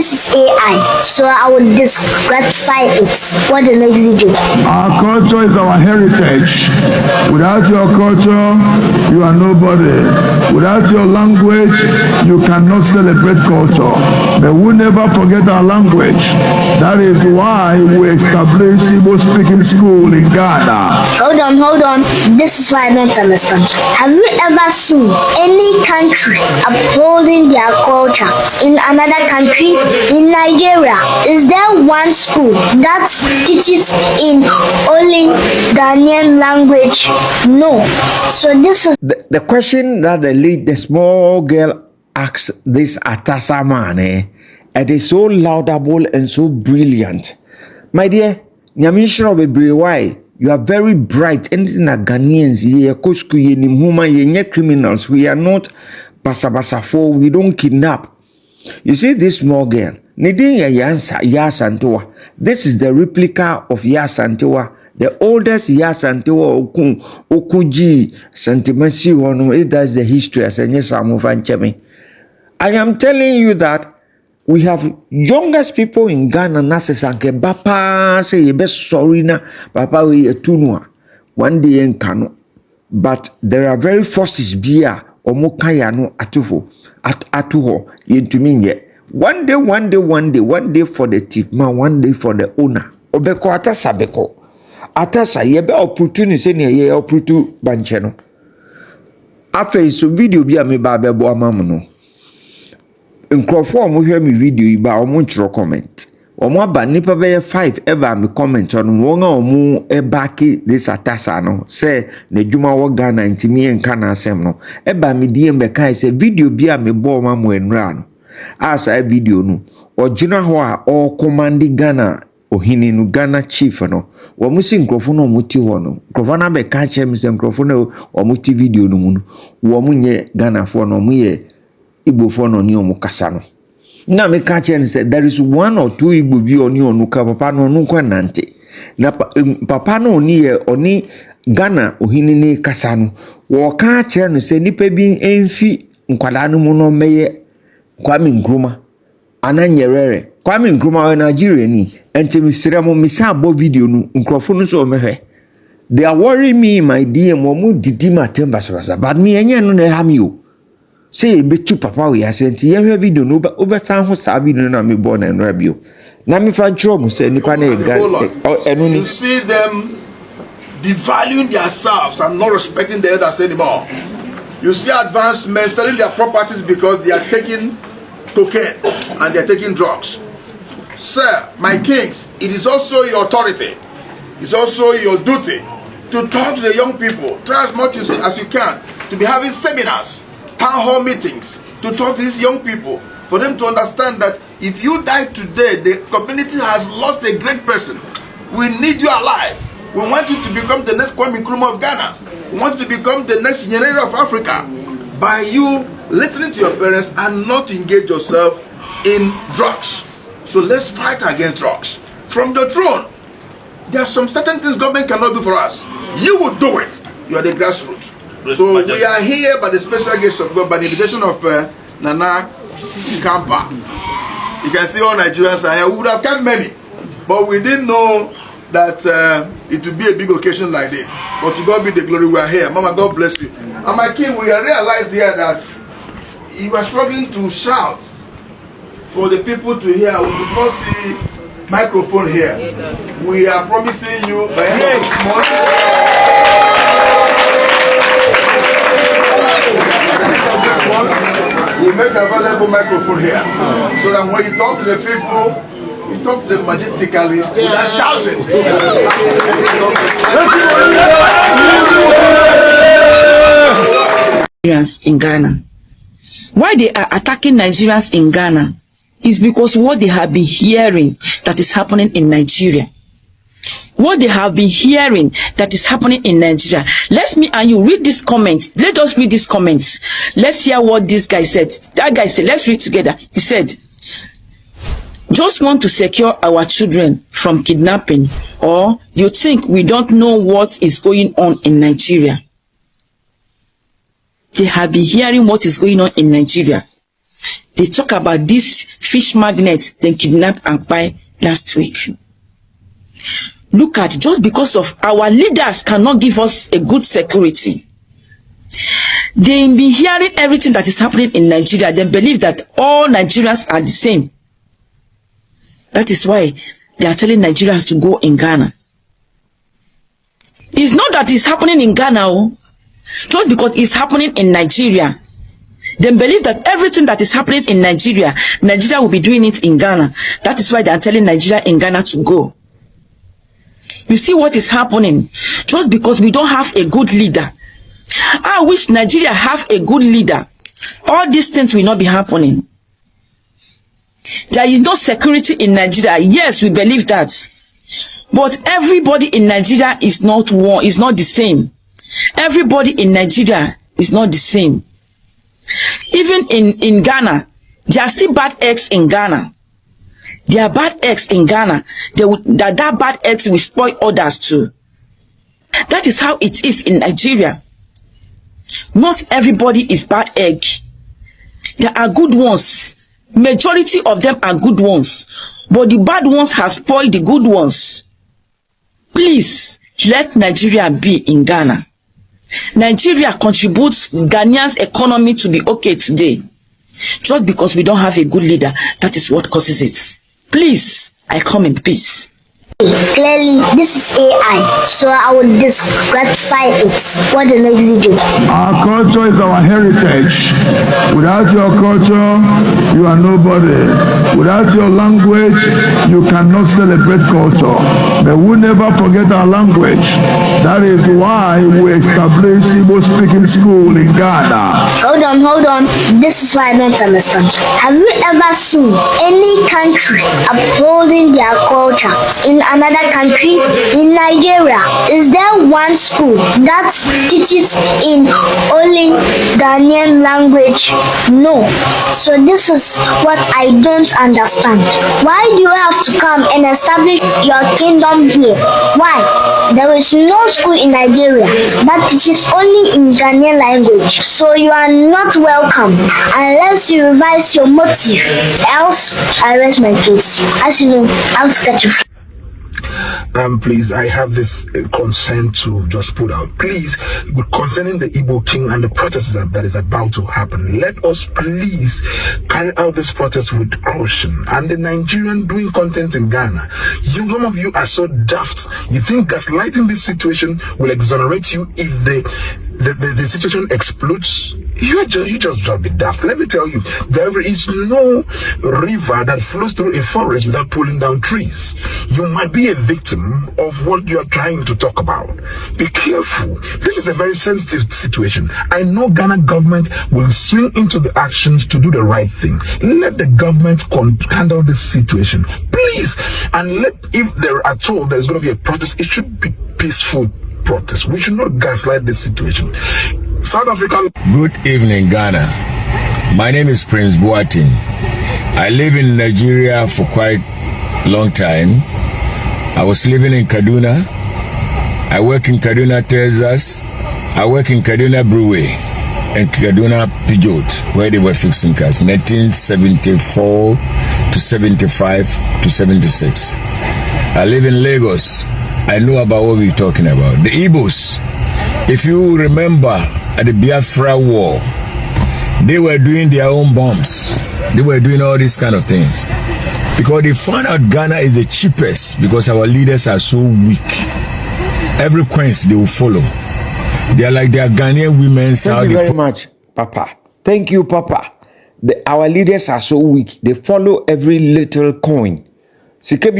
this is AI, so I will disclassify it for the next video. Our culture is our heritage. Without your culture, you are nobody. Without your language, you cannot celebrate culture. But we never forget our language. That is why we established Igbo speaking school in Ghana. Hold on. This is why I don't understand. Have you ever seen any country upholding their culture in another country? In Nigeria, is there one school that teaches in only Ghanaian language? No. So this is the question that the small girl asks this Attasa man. It is so laudable and so brilliant. My dear, why? You are very bright. Anything that Ghanaians, ye criminals. We are not basabasafo. We don't kidnap. You see this small girl. Asantewaa. This is the replica of Asantewaa. The oldest Asantewaa Okuji Santimasi Hono. It does the history as a I am telling you that we have youngest people in Ghana. Nasesanke Bapa say you best sorry na Papa we tunwa one day in Kano. But there are very forces bia omokaya no atuho yentuminye. One day for the tip man, one day for the owner. Obeko Attasa beko. Attasa yebe opportunity ne ye opportu bancheno. Afe so video bia me ba bebo amamuno. Nkrofo omo hwe me video yi ba omo ntro comment. Omo aba nipa be 5 ever me comment on won omo e back this Attasa no say na djuma wo Ghana ntimi enka na asem no eba me die mbe kai say video bia me bo mamu enra no asa video no ogina ho a o command Ghana ohini no Ghana chief no wo musi nkrofo no muti ho no nkrofo na be ka chem se nkrofo no o muti video no mu no wo munye Ghana fo no mu ye Igbo fo no ni omu kasa no na me ka chem say there is one or two Igbo bi oni onu ka papa no nu kwa nante na papa no oni Ghana ohini ni kasa no wo ka chem no say nipa bi enfi nkwala no mu no meye Kwame Nkrumah ananyerere Kwame Nkrumah wa Nigeria ni entemisira mo misa bo video no nkrofo no so mehwe. They are worrying me my DM mo didi matemba so but me enye no na ha me o say betu papa we asenti ye video no obesan ho sa video na me born and rabio na me fa tro mo say nipa na enu ni. You see them devaluing themselves and not respecting the others anymore. You see advanced men selling their properties because they are taking cocaine and they are taking drugs. Sir, my kings, it is also your authority. It's also your duty to talk to the young people. Try as much as you can to be having seminars, town hall meetings, to talk to these young people, for them to understand that if you die today, the community has lost a great person. We need you alive. We want you to become the next Kwame Nkrumah of Ghana. We want you to become the next generation of Africa by you listening to your parents and not to engage yourself in drugs. So let's fight against drugs. From the throne, there are some certain things government cannot do for us. You will do it. You are the grassroots. So we are here by the special grace of God, by the invitation of Nana Kampa. You can see all Nigerians are here. We would have come many, but we didn't know that it would be a big occasion like this. But to God be the glory, we are here. Mama, God bless you. And my king, we realize here that you are struggling to shout for the people to hear. We did not see microphone here. We are promising you by end of this month. We'll make available microphone here. So that when you talk to the people, you talk to them majestically without shouting. In Ghana. Why they are attacking Nigerians in Ghana is because what they have been hearing that is happening in Nigeria. What they have been hearing that is happening in Nigeria. Let me and you read this comment. Let us read these comments. Let's hear what this guy said. That guy said, let's read together. He said, just want to secure our children from kidnapping, or you think we don't know what is going on in Nigeria? They have been hearing what is going on in Nigeria. they talk about this fish magnet they kidnapped and buy last week. Look at, just because of our leaders cannot give us a good security. They be hearing everything that is happening in Nigeria. They believe that all Nigerians are the same. That is why they are telling Nigerians to go in Ghana. It's not that it's happening in Ghana, oh. Just because it's happening in Nigeria. They believe that everything that is happening in Nigeria, Nigeria will be doing it in Ghana. That is why they are telling Nigeria in Ghana to go. You see what is happening? Just because we don't have a good leader. I wish Nigeria have a good leader. All these things will not be happening. There is no security in Nigeria. Yes, we believe that. But everybody in Nigeria is not one, is not the same. Everybody in Nigeria is not the same. Even in Ghana, there are still bad eggs in Ghana. There are bad eggs in Ghana. That bad eggs will spoil others too. That is how it is in Nigeria. Not everybody is bad egg. There are good ones. Majority of them are good ones. But the bad ones have spoiled the good ones. Please, let Nigeria be in Ghana. Nigeria contributes Ghanaians' economy to be okay today. Just because we don't have a good leader, that is what causes it. Please, I come in peace. Clearly, this is AI, so I will discredify it. What the next video? Our culture is our heritage. Without your culture, you are nobody. Without your language, you cannot celebrate culture. But we never forget our language. That is why we established Igbo speaking school in Ghana. Hold on. This is why I don't understand. Have you ever seen any country upholding their culture in another country? In Nigeria, is there one school that teaches in only Ghanaian language? No. So this is what I don't understand. Why do you have to come and establish your kingdom here? Why? There is no school in Nigeria that teaches only in Ghanaian language. So you are not welcome unless you revise your motive. Else, I rest my case. As you know, I'll get you. Please, I have this concern to just put out. Please, concerning the Igbo king and the protest that is about to happen, let us please carry out this protest with caution. And the Nigerian doing content in Ghana, some of you are so daft. You think gaslighting this situation will exonerate you if the situation explodes? You just drop it daft. Let me tell you, there is no river that flows through a forest without pulling down trees. You might be a victim of what you are trying to talk about. Be careful. This is a very sensitive situation. I know Ghana government will swing into the actions to do the right thing. Let the government handle this situation, please. And if there at all there's going to be a protest, it should be peaceful protest. We should not gaslight this situation. South Africa. Good evening, Ghana. My name is Prince Boateng. I live in Nigeria for quite a long time. I was living in Kaduna. I work in Kaduna, Texas. I work in Kaduna Brewery and Kaduna Peugeot, where they were fixing cars, 1974 to 75 to 76. I live in Lagos. I know about what we're talking about. The Igbos, if you remember at the Biafra War, they were doing their own bombs. They were doing all these kind of things. Because they found out Ghana is the cheapest because our leaders are so weak. Every coins they will follow. They are like their Ghanaian women. Thank you very much, Papa. Thank you, Papa. Our leaders are so weak. They follow every little coin. Because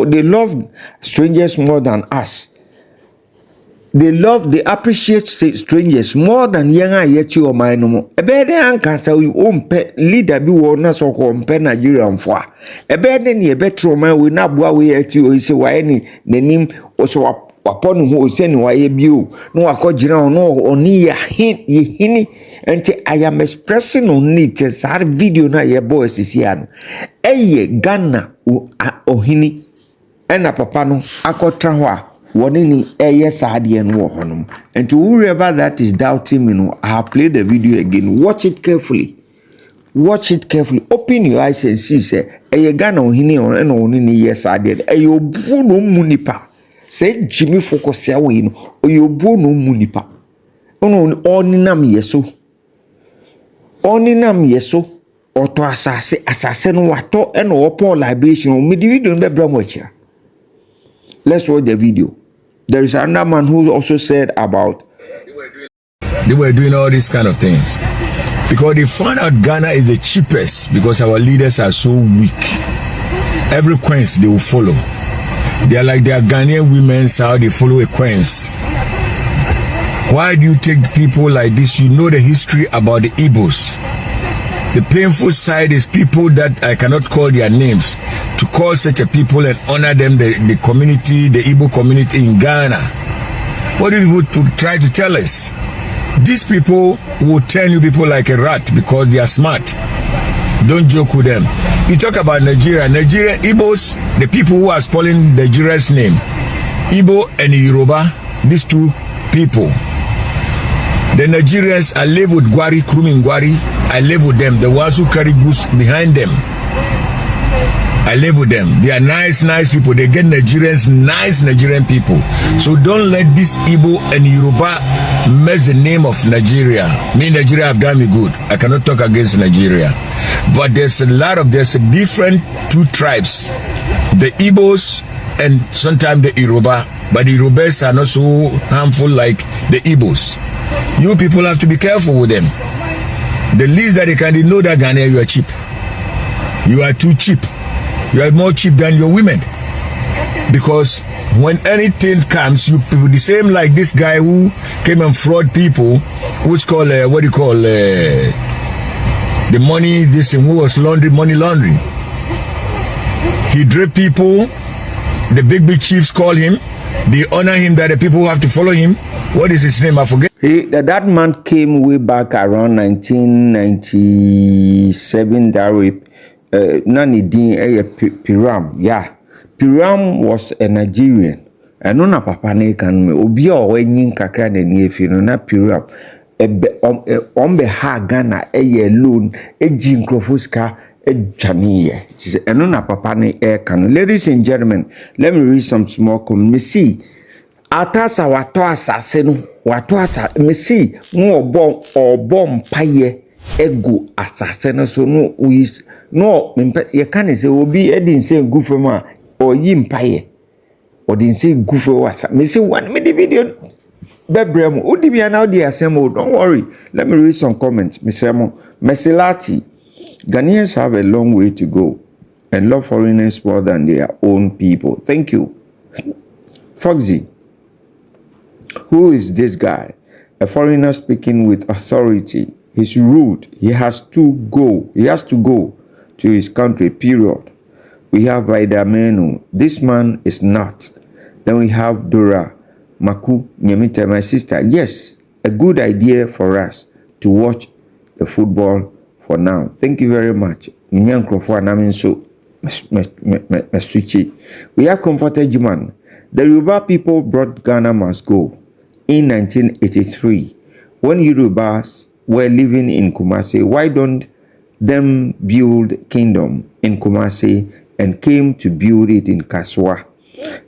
they love strangers more than us. They appreciate strangers more than younger yet you or my no. A better anchor you own pet leader be one so called Nigerian for. A better than a better man will not go away at you. Is why any the name also upon who send why you no a cojino no only a hint ye hinny. And I am expressing on it as our video na your boys is here. Eye Ghana ohini. Ena papa no akotra ho a Wanini yes and honum. And to whoever that is doubting me, I have played the video again. Watch it carefully. Watch it carefully. Open your eyes and see. Say, a Ghana hini on and only yes I did. A yo bono munipa. Say Jimmy focus ya win or yo bono munipa. Ono oninam yeso. Oninam yeso. Oto asase no wato eno opo libation. Me the video be bramwacha. Let's watch the video. There is another man who also said about they were doing all these kind of things because they found out Ghana is the cheapest because our leaders are so weak. Every queens they will follow. They are like their Ghanaian women, how they follow a queens. Why do you take people like this? You know the history about the Igbos. The painful side is people that I cannot call their names. To call such a people and honor them, the community, the Igbo community in Ghana. What do you try to tell us? These people will turn you people like a rat because they are smart. Don't joke with them. You talk about Nigeria. Nigeria, Igbos, the people who are spoiling Nigeria's name. Igbo and Yoruba, these two people. The Nigerians, I live with Gwari, Krumi Gwari. I live with them. The ones who carry goods behind them. I live with them. They are nice people. They get Nigerians, nice Nigerian people. So don't let this Igbo and Yoruba mess the name of Nigeria. Me, Nigeria have done me good. I cannot talk against Nigeria. But there's a different two tribes. The Igbos and sometimes the Yoruba. But the Yorubas are not so harmful like the Igbos. You people have to be careful with them. The least that they can know that Ghana, you are cheap. You are too cheap. You are more cheap than your women. Because when anything comes, you people, the same like this guy who came and fraud people, who's called, the money, this thing, who was money laundering. He draped people, the big chiefs call him, they honor him that the people who have to follow him. What is his name? I forget. That man came way back around 1997. That rape. Nani din Piram. Yeah. Piram was a Nigerian. I know na papa ne kan me. Obi a owenyin kakra na ni efi no na Piram. Ombe ha Ghana alone. Eji nkrofo Janiye. I know na papa ne kan. Ladies and gentlemen, let me read some small comments. Me see. Attasa wato asase no wato asa me see no obom paye ego asase no so no is no ye can say obi edin say gufe ma o yi mpaye o din say gufe wasa me see one me the video bebrem odi bia na odi asemo. Don't worry, let me read some comments. Me say mo mesilati Ghanaians have a long way to go and love foreigners more than their own people. Thank you. Foxy, who is this guy? A foreigner speaking with authority. He's rude. He has to go. He has to go to his country, period. We have Vaida Menu. This man is not. Then we have Dora Maku Nyamita, my sister. Yes, a good idea for us to watch the football for now. Thank you very much. We have Comforted Jiman. The Yoruba people brought Ghana must go. In 1983, when Yorubas were living in Kumasi, why don't them build kingdom in Kumasi and came to build it in Kaswa?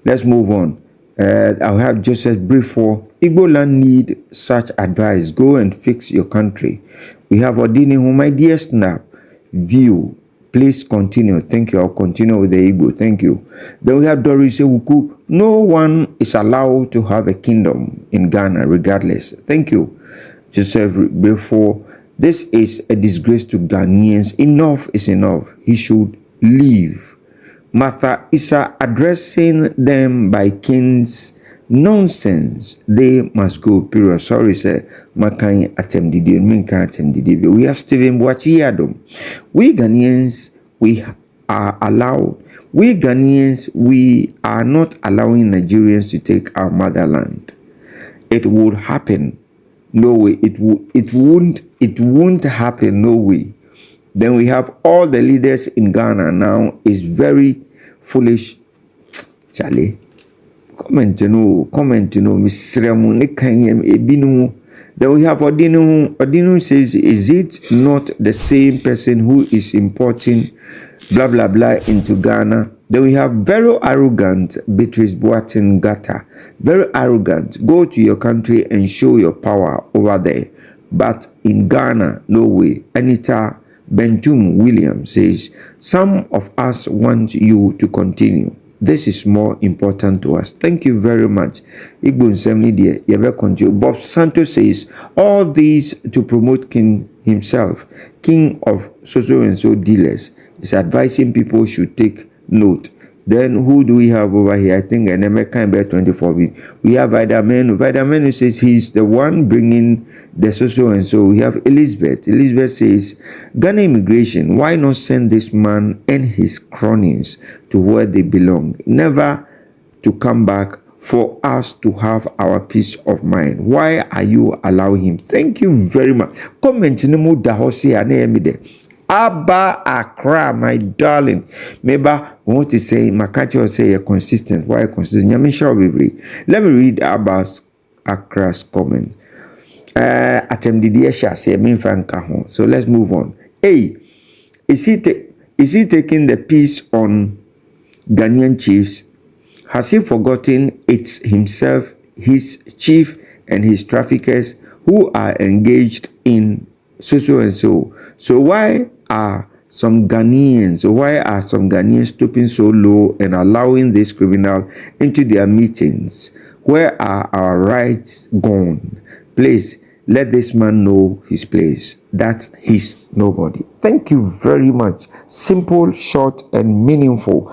Let's move on. I'll have Joseph brief for Igbo land need such advice. Go and fix your country. We have Odini, who my dear Snapp-View. Please continue. Thank you. I'll continue with the Igbo. Thank you. Then we have Doris Ewuku. No one is allowed to have a kingdom in Ghana regardless. Thank you. Joseph, before this is a disgrace to Ghanaians. Enough is enough. He should leave. Martha Issa addressing them by kings. Nonsense. They must go. Period. Sorry, sir. Makan atemdidi. Minka atemdidi. We have Stephen Boachiadom. We Ghanaians, we are allowed. We Ghanaians, we are not allowing Nigerians to take our motherland. It would happen. No way. It won't happen. No way. Then we have all the leaders in Ghana now is very foolish. Charlie. Comment Mr. Munikayem Ebinu. Then we have Odinu. Odinu says, is it not the same person who is importing blah blah blah into Ghana? Then we have very arrogant Beatrice Boatin Gata. Very arrogant. Go to your country and show your power over there. But in Ghana, no way. Anita Bentum Williams says, some of us want you to continue. This is more important to us. Thank you very much. Igbo Nsemni Yebe continue. Bob Santos says, all these to promote King himself, king of so-and-so dealers, is advising people should take note. Then who do we have over here? I think an American 24. We have Vidamenu. Vidamenu says he's the one bringing the so-and-so. We have Elizabeth. Elizabeth says, Ghana immigration, why not send this man and his cronies to where they belong? Never to come back for us to have our peace of mind. Why are you allowing him? Thank you very much. Comment in the mood that Abba Accra, my darling. Maybe what to say, Makachi say you're consistent. Why consistent? Let me read Abba Accra's comment. So let's move on. Hey, is he taking the peace on Ghanaian chiefs? Has he forgotten it's himself, his chief, and his traffickers who are engaged in so-and-so? So why are some Ghanaians stooping so low and allowing this criminal into their meetings? Where are our rights gone? Please let this man know his place. That he's nobody. Thank you very much. Simple, short, and meaningful.